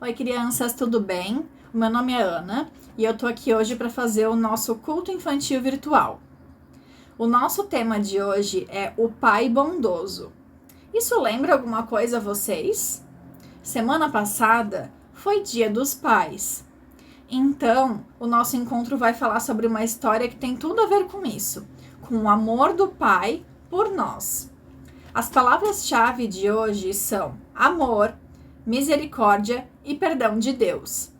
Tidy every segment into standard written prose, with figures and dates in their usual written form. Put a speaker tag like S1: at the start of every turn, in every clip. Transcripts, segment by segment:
S1: Oi, crianças, tudo bem? O meu nome é Ana e eu tô aqui hoje para fazer o nosso culto infantil virtual. O nosso tema de hoje é o Pai Bondoso. Isso lembra alguma coisa a vocês? Semana passada foi Dia dos Pais. Então, o nosso encontro vai falar sobre uma história que tem tudo a ver com isso, com o amor do Pai por nós. As palavras-chave de hoje são amor, misericórdia e perdão de Deus.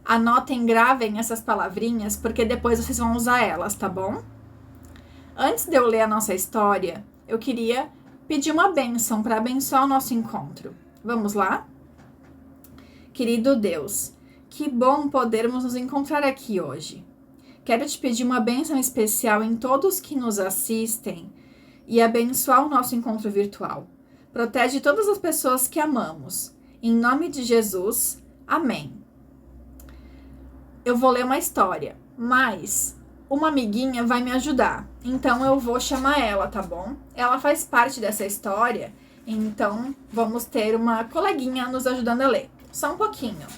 S1: Anotem, gravem essas palavrinhas, porque depois vocês vão usar elas, tá bom? Antes de eu ler a nossa história, eu queria pedir uma bênção para abençoar o nosso encontro. Vamos lá? Querido Deus, que bom podermos nos encontrar aqui hoje. Quero te pedir uma bênção especial em todos que nos assistem e abençoar o nosso encontro virtual. Protege todas as pessoas que amamos. Em nome de Jesus, amém. Eu vou ler uma história, mas uma amiguinha vai me ajudar. Então eu vou chamar ela, tá bom? Ela faz parte dessa história, então vamos ter uma coleguinha nos ajudando a ler. Só um pouquinho.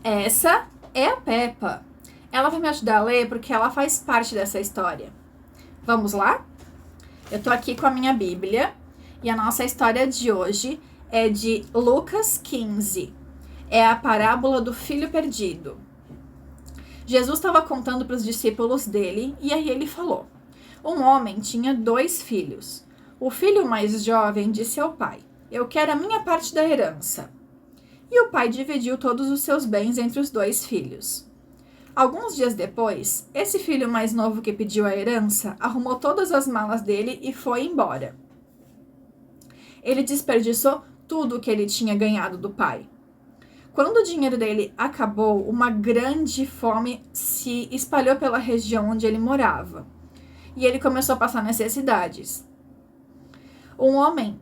S1: Essa é a Peppa. Ela vai me ajudar a ler porque ela faz parte dessa história. Vamos lá? Eu tô aqui com a minha Bíblia e a nossa história de hoje é de Lucas 15. É a parábola do filho perdido. Jesus estava contando para os discípulos dele e aí ele falou: um homem tinha 2 filhos. O filho mais jovem disse ao pai: eu quero a minha parte da herança. E o pai dividiu todos os seus bens entre os 2 filhos. Alguns dias depois, esse filho mais novo que pediu a herança arrumou todas as malas dele e foi embora. Ele desperdiçou tudo o que ele tinha ganhado do pai. Quando o dinheiro dele acabou, uma grande fome se espalhou pela região onde ele morava. E ele começou a passar necessidades. Um homem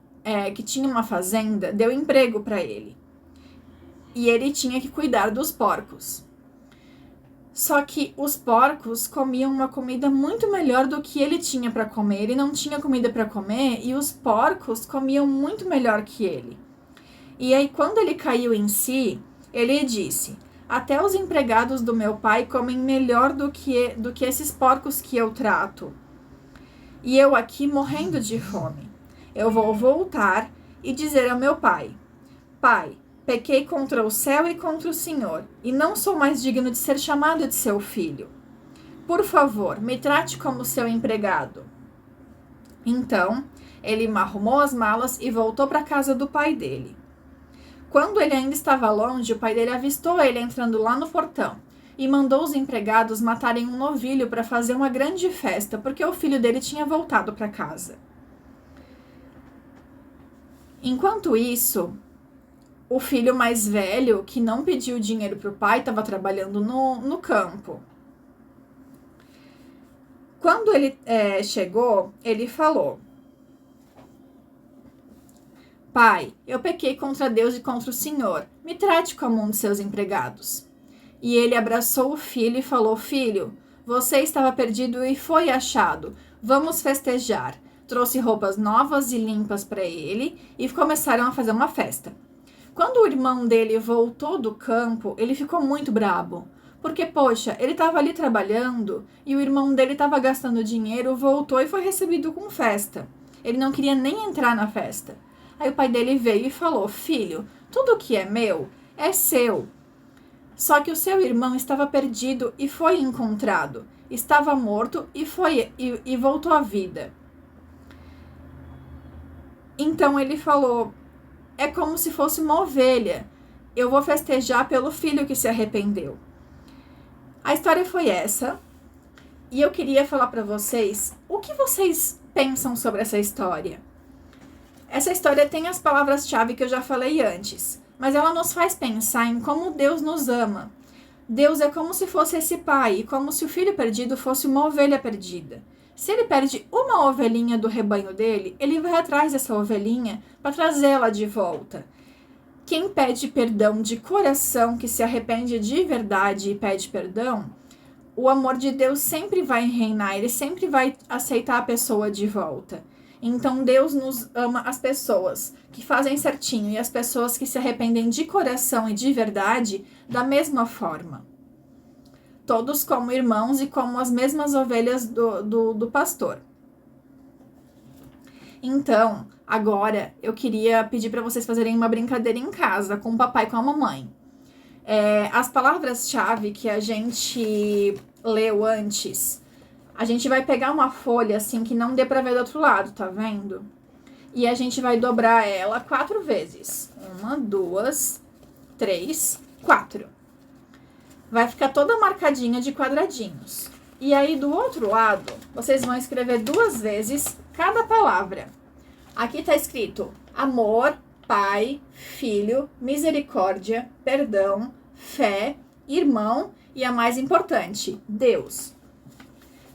S1: que tinha uma fazenda deu emprego para ele. E ele tinha que cuidar dos porcos. Só que os porcos comiam uma comida muito melhor do que ele tinha para comer. Ele não tinha comida para comer e os porcos comiam muito melhor que ele. E aí, quando ele caiu em si, ele disse: até os empregados do meu pai comem melhor do que esses porcos que eu trato. E eu aqui morrendo de fome. Eu vou voltar e dizer ao meu pai: pai, pequei contra o céu e contra o Senhor, e não sou mais digno de ser chamado de seu filho. Por favor, me trate como seu empregado. Então, ele arrumou as malas e voltou para a casa do pai dele. Quando ele ainda estava longe, o pai dele avistou ele entrando lá no portão e mandou os empregados matarem um novilho para fazer uma grande festa, porque o filho dele tinha voltado para casa. Enquanto isso, o filho mais velho, que não pediu dinheiro para o pai, estava trabalhando no campo. Quando ele chegou, ele falou: pai, eu pequei contra Deus e contra o Senhor. Me trate como um de seus empregados. E ele abraçou o filho e falou: filho, você estava perdido e foi achado. Vamos festejar. Trouxe roupas novas e limpas para ele e começaram a fazer uma festa. Quando o irmão dele voltou do campo, ele ficou muito brabo. Porque, poxa, ele estava ali trabalhando e o irmão dele estava gastando dinheiro, voltou e foi recebido com festa. Ele não queria nem entrar na festa. Aí o pai dele veio e falou: filho, tudo que é meu é seu. Só que o seu irmão estava perdido e foi encontrado. Estava morto e voltou à vida. Então ele falou: é como se fosse uma ovelha. Eu vou festejar pelo filho que se arrependeu. A história foi essa. E eu queria falar para vocês o que vocês pensam sobre essa história. Essa história tem as palavras-chave que eu já falei antes, mas ela nos faz pensar em como Deus nos ama. Deus é como se fosse esse pai, e como se o filho perdido fosse uma ovelha perdida. Se ele perde uma ovelhinha do rebanho dele, ele vai atrás dessa ovelhinha para trazê-la de volta. Quem pede perdão de coração, que se arrepende de verdade e pede perdão, o amor de Deus sempre vai reinar, ele sempre vai aceitar a pessoa de volta. Então Deus nos ama as pessoas que fazem certinho e as pessoas que se arrependem de coração e de verdade da mesma forma. Todos como irmãos e como as mesmas ovelhas do pastor. Então, agora eu queria pedir para vocês fazerem uma brincadeira em casa com o papai e com a mamãe. As palavras-chave que a gente leu antes, a gente vai pegar uma folha assim que não dê pra ver do outro lado, tá vendo? E a gente vai dobrar ela 4 vezes. 1, 2, 3, 4. Vai ficar toda marcadinha de quadradinhos. E aí do outro lado, vocês vão escrever 2 vezes cada palavra. Aqui tá escrito amor, Pai, Filho, misericórdia, perdão, fé, irmão e a mais importante, Deus.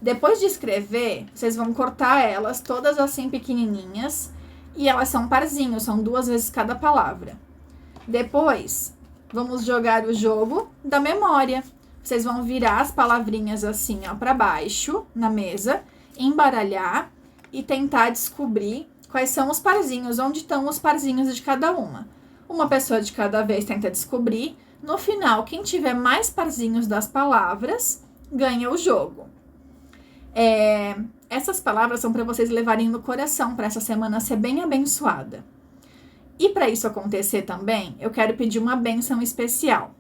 S1: Depois de escrever, vocês vão cortar elas todas assim pequenininhas e elas são parzinhos, são 2 vezes cada palavra. Depois, vamos jogar o jogo da memória. Vocês vão virar as palavrinhas assim, ó, para baixo na mesa, embaralhar e tentar descobrir quais são os parzinhos, onde estão os parzinhos de cada uma. Uma pessoa de cada vez tenta descobrir. No final, quem tiver mais parzinhos das palavras, ganha o jogo. Essas palavras são para vocês levarem no coração, para essa semana ser bem abençoada. E para isso acontecer também, eu quero pedir uma bênção especial.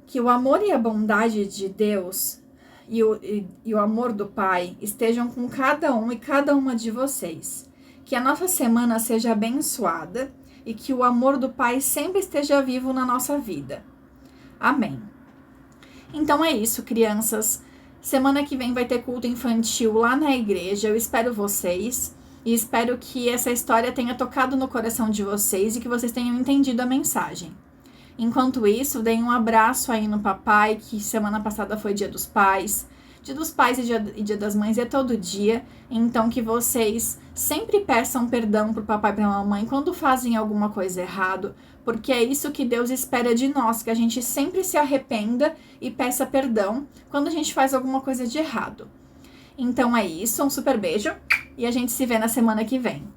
S1: Que o amor e a bondade de Deus e o amor do Pai estejam com cada um e cada uma de vocês. Que a nossa semana seja abençoada e que o amor do Pai sempre esteja vivo na nossa vida. Amém. Então é isso, crianças. Semana que vem vai ter culto infantil lá na igreja. Eu espero vocês e espero que essa história tenha tocado no coração de vocês e que vocês tenham entendido a mensagem. Enquanto isso, deem um abraço aí no papai, que semana passada foi Dia dos Pais. Dia dos Pais e Dia das Mães é todo dia, então que vocês sempre peçam perdão pro papai e pra mamãe quando fazem alguma coisa errado, porque é isso que Deus espera de nós, que a gente sempre se arrependa e peça perdão quando a gente faz alguma coisa de errado. Então é isso, um super beijo e a gente se vê na semana que vem.